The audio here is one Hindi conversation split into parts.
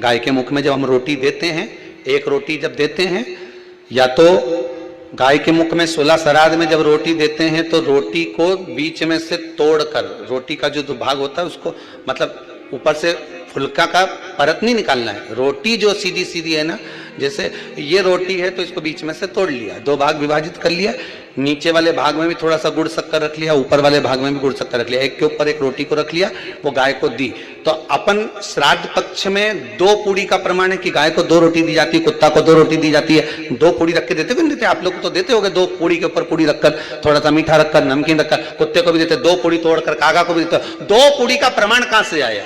गाय के मुख में जब हम रोटी देते हैं, एक रोटी जब देते हैं, या तो गाय के मुख में 16 श्राद्ध में जब रोटी देते हैं तो रोटी को बीच में से तोड़कर, रोटी का जो भाग होता है उसको, मतलब ऊपर से फुलका का परत नहीं निकालना है, रोटी जो सीधी सीधी है ना, जैसे ये रोटी है तो इसको बीच में से तोड़ लिया, 2 भाग विभाजित कर लिया, नीचे वाले भाग में भी थोड़ा सा गुड़ शक्कर रख लिया, ऊपर वाले भाग में भी गुड़ शक्कर रख लिया, एक के ऊपर एक रोटी को रख लिया, वो गाय को दी। तो अपन श्राद्ध पक्ष में 2 पूड़ी का प्रमाण है कि गाय को 2 रोटी दी जाती है, कुत्ता को 2 रोटी दी जाती है। 2 पूड़ी रख के देते क्यों नहीं देते? आप लोग तो देते होगे, 2 पूड़ी के ऊपर पूड़ी रखकर, थोड़ा सा मीठा रखकर, नमकीन रखकर, कुत्ते को भी देते, 2 पूड़ी तोड़कर कागा को भी देते। 2 पूड़ी का प्रमाण कहां से आया?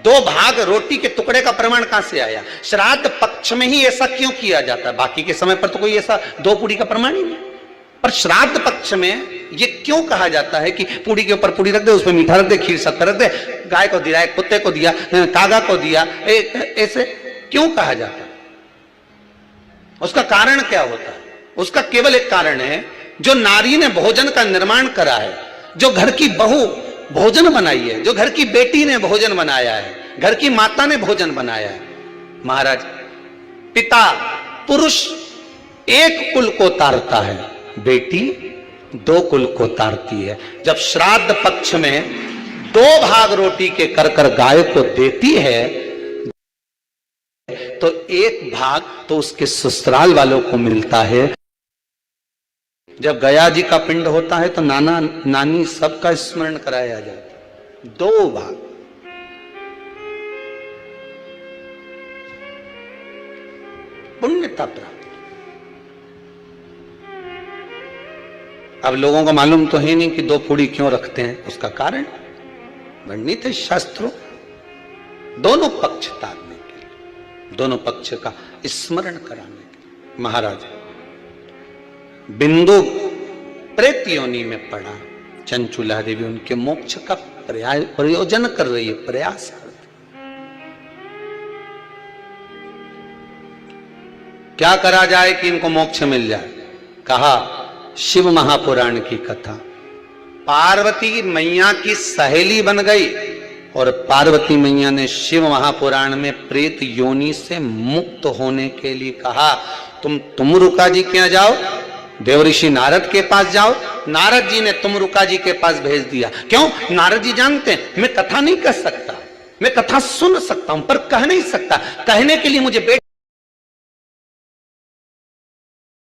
2 भाग रोटी के टुकड़े का प्रमाण कहां से आया? श्राद्ध पक्ष में ही ऐसा क्यों किया जाता है? बाकी के समय पर तो कोई ऐसा 2 पूड़ी का प्रमाण ही नहीं, पर श्राद्ध पक्ष में ये क्यों कहा जाता है कि पूड़ी के ऊपर पूड़ी रख दे, उसमें मीठा रख दे, खीर शक्कर रख दे, गाय को दिया, कुत्ते को दिया, कागा को दिया, ऐसे क्यों कहा जाता है? उसका कारण क्या होता है? उसका केवल एक कारण है, जो नारी ने भोजन का निर्माण करा है, जो घर की बहू भोजन बनाई है, जो घर की बेटी ने भोजन बनाया है, घर की माता ने भोजन बनाया है। महाराज, पिता पुरुष एक कुल को तारता है, बेटी 2 कुल को तारती है। जब श्राद्ध पक्ष में 2 भाग रोटी के कर गाय को देती है तो 1 भाग तो उसके ससुराल वालों को मिलता है। जब गया जी का पिंड होता है तो नाना नानी सबका स्मरण कराया जाता है, 2 भाग। पुण्यता प्राप्त। अब लोगों को मालूम तो है नहीं कि 2 पूड़ी क्यों रखते हैं, उसका कारण वर्णित है शास्त्रों, दोनों पक्ष तारने के लिए, दोनों पक्ष का स्मरण कराने के लिए। महाराज, बिंदु प्रेत योनि में पड़ा, चंचुला देवी उनके मोक्ष का प्रयोजन कर रही है, प्रयास कर रही। क्या करा जाए कि इनको मोक्ष मिल जाए? कहा शिव महापुराण की कथा। पार्वती मैया की सहेली बन गई और पार्वती मैया ने शिव महापुराण में प्रेत योनि से मुक्त होने के लिए कहा, तुम रुका जी के यहाँ जाओ, देवऋषि नारद के पास जाओ। नारद जी ने तुमरुका जी के पास भेज दिया। क्यों? नारद जी जानते हैं मैं कथा नहीं कर सकता, मैं कथा सुन सकता हूं पर कह नहीं सकता, कहने के लिए मुझे